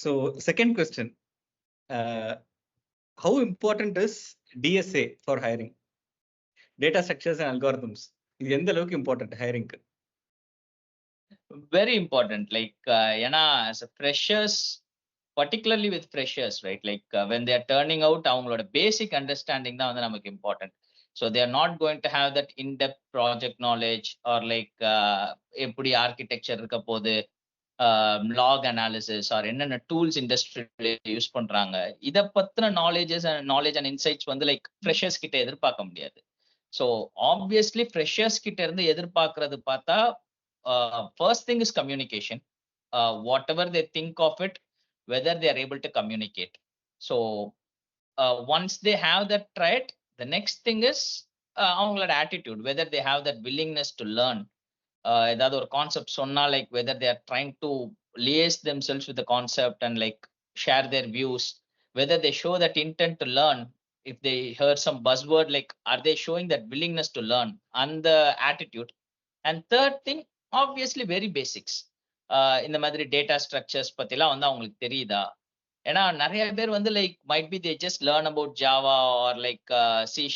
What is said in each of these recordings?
So second question, how important is DSA for hiring? Data structures and algorithms. இது எந்த அளவுக்கு important hiring? Very important. Like, as a freshers, particularly with freshers, right? Like when they are turning out, அவங்களோட basic understanding தான் வந்து நமக்கு important. So they are not going to have that in-depth project knowledge or like எப்படி architecture இருக்க போது, log analysis or என்னென்ன tools industry use பண்றாங்க, இத பத்தின knowledge and insights வந்து like freshers கிட்ட எதிர்பார்க்க முடியாது. So obviously freshers கிட்ட இருந்து எதிர்பார்க்கிறது பார்த்தா first thing is communication. Whatever they think of it, whether they are able to communicate. So once they have that trait, the next thing is அவங்களோட attitude, whether they have that willingness to learn. ஏதாவது ஒரு concept சொன்னா like whether they are trying to liaise themselves with the concept and like share their views, whether they show that intent to learn. If they heard some buzzword, like are they showing that willingness to learn and the attitude. And third thing, obviously very basics. இந்த மாதிரி data structures பத்திலாம் வந்து அவங்களுக்கு தெரியுதா? ஏன்னா நிறைய பேர் வந்து like might be they just learn about Java or like C#,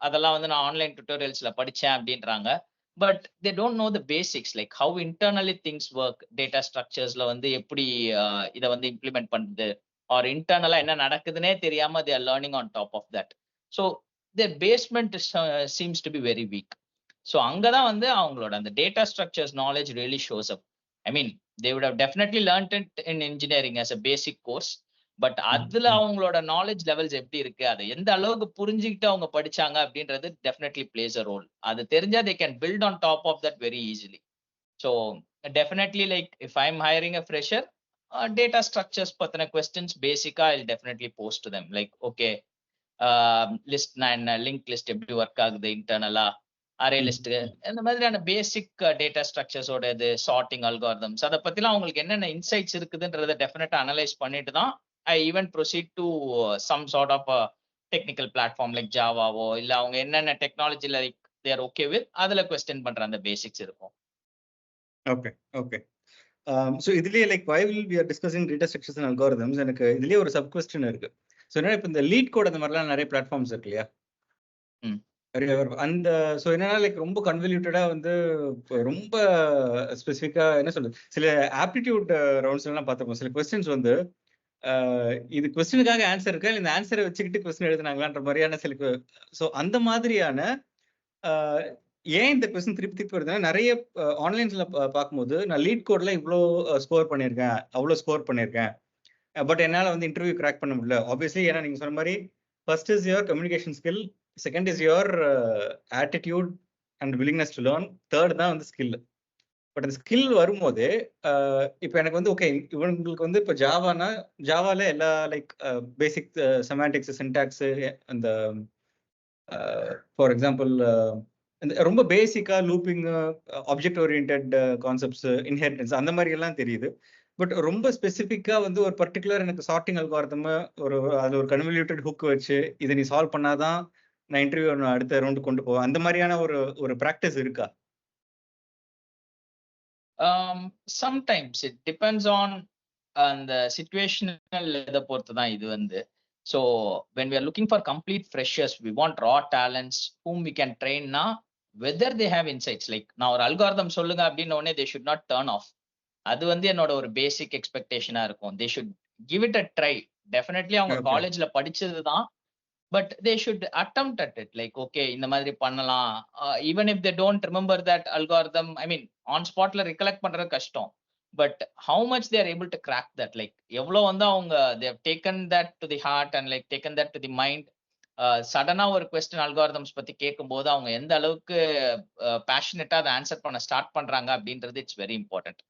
அதெல்லாம் வந்து நான் ஆன்லைன் டியூட்டோரியல்ஸ்ல படிச்சேன் அப்படின்றாங்க. But they don't know the basics, like how internally things work. Data ஸ்ட்ரக்சர்ஸ்ல வந்து எப்படி இதை வந்து இம்ப்ளிமெண்ட் பண்ணுது ஆர் இன்டர்னலா என்ன நடக்குதுன்னே தெரியாம they are learning on top of that. So their basement seems to be very weak. So அங்கதான் வந்து அவங்களோட அந்த data structures knowledge really shows up. I mean, they would have definitely learned it in engineering as a basic course. But அதுல அவங்களோட knowledge levels எப்படி இருக்கு, அதை எந்த அளவுக்கு புரிஞ்சுக்கிட்டு அவங்க படிச்சாங்க அப்படின்றது டெஃபினெட்லி பிளேஸ் அ ரோல். அது தெரிஞ்சா they can build on top of that very easily. So definitely like if I'm hiring a fresher, data structures பத்தின questions basic I'll definitely post to them. Like okay, list 9 link list எப்படி work ஆகுது இன்டர்னலா, array list, இந்த மாதிரியான பேசிக் data ஸ்ட்ரக்சர்ஸோட இது sorting algorithms, அதை பத்திலாம் அவங்களுக்கு என்னென்ன இன்சைட்ஸ் இருக்குதுன்றதை டெஃபினட்டா அனலைஸ் பண்ணிட்டு தான் I even proceed to some sort of a technical platform like ஜாவாவோ இல்ல அவங்க என்னென்ன technology like they are okay with அதுல क्वेश्चन பண்ற அந்த பேசிக்ஸ் இருக்கும். ஓகே. So இதுலயே like while we are discussing data structures and algorithms, எனக்கு இதுலயே ஒரு சப் क्वेश्चन இருக்கு. ஸோ என்னன்னா இப்போ இந்த லீட் கோட் அந்த மாதிரிலாம் நிறைய பிளாட்ஃபார்ம்ஸ் இருக்கு இல்லையா? அந்த ஸோ என்னன்னா லைக் ரொம்ப கன்வல்யூட்டடா வந்து ரொம்ப ஸ்பெசிஃபிக்கா என்ன சொல்றது, சில ஆப்டிடியூட் ரவுண்ட்ஸ் எல்லாம் பார்த்துப்போம். சில கொஸ்டின்ஸ் வந்து இது கொஸ்டினுக்காக ஆன்சர் இருக்கா இல்லை இந்த ஆன்சரை வச்சுக்கிட்டு கொஸ்டின் எழுதுனாங்களான்ற மாதிரியான சில. ஸோ அந்த மாதிரியான ஏன் இந்த கொஸ்டின் திருப்பி வருதுன்னா, நிறைய ஆன்லைன்ஸ்ல பார்க்கும்போது நான் லீட் கோட்ல இவ்வளோ ஸ்கோர் பண்ணியிருக்கேன், அவ்வளோ ஸ்கோர் பண்ணியிருக்கேன், பட் என்னால் வந்து இன்டர்வியூ கிராக் பண்ண முடியல. ஆப்வியஸ்லி ஏன்னா நீங்கள் சொன்ன மாதிரி first is your communication skill, second is your attitude and willingness to learn, third தான் வந்து ஸ்கில். பட் அந்த ஸ்கில் வரும்போது இப்போ எனக்கு வந்து ஓகே இவங்களுக்கு வந்து இப்போ ஜாவானா ஜாவால எல்லா லைக் பேசிக் செமாண்டிக்ஸ் சின்டாக்ஸ் அந்த ஃபார் எக்ஸாம்பிள் ரொம்ப பேசிக்கா looping object orient concepts inheritance அந்த மாதிரி எல்லாம் தெரியுது. பட் ரொம்ப ஸ்பெசிஃபிக்கா வந்து ஒரு பர்டிகுலர் எனக்கு சார்ட்டிங் அல்காரிதம் ஒரு அது ஒரு கன்வல்யூட்டட் ஹுக் வச்சு இதை நீ சால்வ் பண்ணாதான் நான் இன்டர்வியூ அடுத்த ரவுண்டு கொண்டு போவேன், அந்த மாதிரியான ஒரு ப்ராக்டிஸ் இருக்கா? Sometimes it depends on the situational இதை பொறுத்து தான் இது வந்து. So when we are looking for complete freshers, we want raw talents whom we can train now, whether they have insights. Like நான் ஒரு அல்காரிதம் சொல்லுங்க அப்படின்னு உடனே they should not turn off. அது வந்து என்னோட ஒரு பேசிக் எக்ஸ்பெக்டேஷனா இருக்கும். they should give it a try. Definitely அவங்க காலேஜ்ல படிச்சது தான், but they should attempt at it. Like okay இந்த மாதிரி பண்ணலாம், even if they don't remember that algorithm, I mean on spotல recollect பண்றது கஷ்டம், but how much they are able to crack that, like எவ்வளவு வந்து அவங்க they have taken that to the heart and like taken that to the mind. சடனா ஒரு question algorithms பத்தி கேட்கும்போது அவங்க எந்த அளவுக்கு பேஷனேட்டா அதை ஆன்சர் பண்ண ஸ்டார்ட் பண்றாங்க அப்படின்றது it's very important.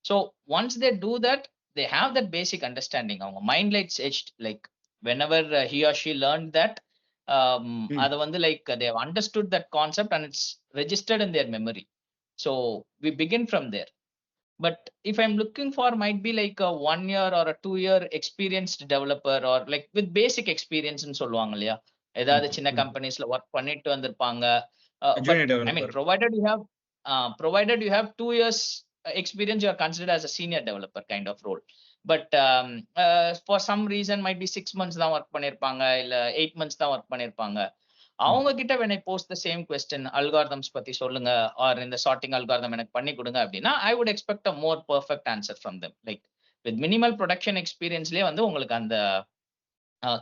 So once they do that they have that basic understanding. அவங்க mind lights edged, like whenever he or she learned that, அது வந்து like they have understood that concept and it's registered in their memory. So we begin from there. But if I'm looking for might be like a 1 year or a 2 year experienced developer or like with basic experience ன்னு சொல்லுவாங்க இல்லையா, ஏதாவது சின்ன கம்பெனிஸ்ல work பண்ணிட்டு வந்திருப்பாங்க. I mean provided you have 2 years experience, you are considered as a senior developer kind of role. But for some reason might be 6 months தான் work பண்ணிருப்பாங்க, இல்ல 8 months தான் ஒர்க் பண்ணிருப்பாங்க. அவங்க கிட்ட when I post the same question, algorithms பத்தி சொல்லுங்க, or இந்த sorting algorithm எனக்கு பண்ணி கொடுங்க அப்படின்னா, I would expect a more perfect answer from them. Like with minimal production experienceலயே வந்து உங்களுக்கு அந்த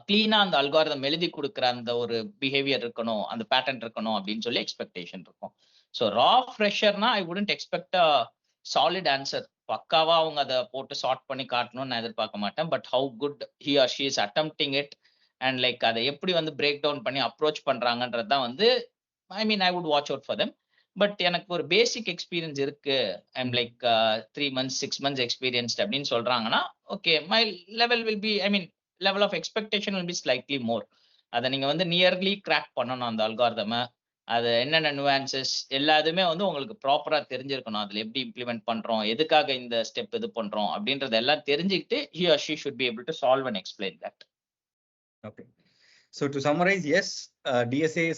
கிளீனா அந்த அல்காரிதம் எழுதி கொடுக்குற அந்த ஒரு பிஹேவியர் இருக்கணும், அந்த பேட்டர்ன் இருக்கணும் அப்படின்னு சொல்லி எக்ஸ்பெக்டேஷன் இருக்கும். ஸோ ரா ஃப்ரெஷர்னா I wouldn't expect a solid answer. பக்காவா அவங்க அதை போட்டு சார்ட் பண்ணி காட்டணும்னு நான் எதிர்பார்க்க மாட்டேன். But how good he or she is attempting it and like அதை எப்படி வந்து பிரேக் டவுன் பண்ணி அப்ரோச் பண்றாங்கன்றது தான் வந்து I mean I would watch out for them. But எனக்கு ஒரு பேசிக் எக்ஸ்பீரியன்ஸ் இருக்கு, I'm like 3 months 6 months experienced அப்படின்னு சொல்றாங்கன்னா, okay my level will be, I mean level of expectation will be slightly more. அத நீங்க வந்து நியர்லி கிராக் பண்ணணும் அந்த அல்காரிதம. அது என்னென்ன நுவான்சஸ் எல்லாதுமே வந்து உங்களுக்கு ப்ராப்பரா தெரிஞ்சிருக்கணும். அதுல எப்படி இம்ப்ளிமெண்ட் பண்றோம், எதுக்காக இந்த ஸ்டெப் இது பண்றோம் அப்படின்றத எல்லாம் தெரிஞ்சுக்கிட்டு he or she should be able to solve and explain that. Okay. So to summarize, yes, DSA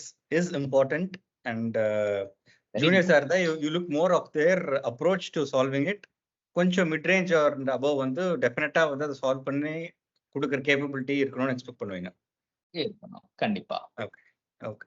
is important, and juniors are there. You look more of their approach to solving it. கொஞ்சம் mid range or above வந்து டெஃபினட்டா வந்து அதை solve பண்ணி கொடுக்குற capability இருக்கணும்னு expect பண்ணுவீங்க. இருக்கணும் கண்டிப்பா. Okay okay.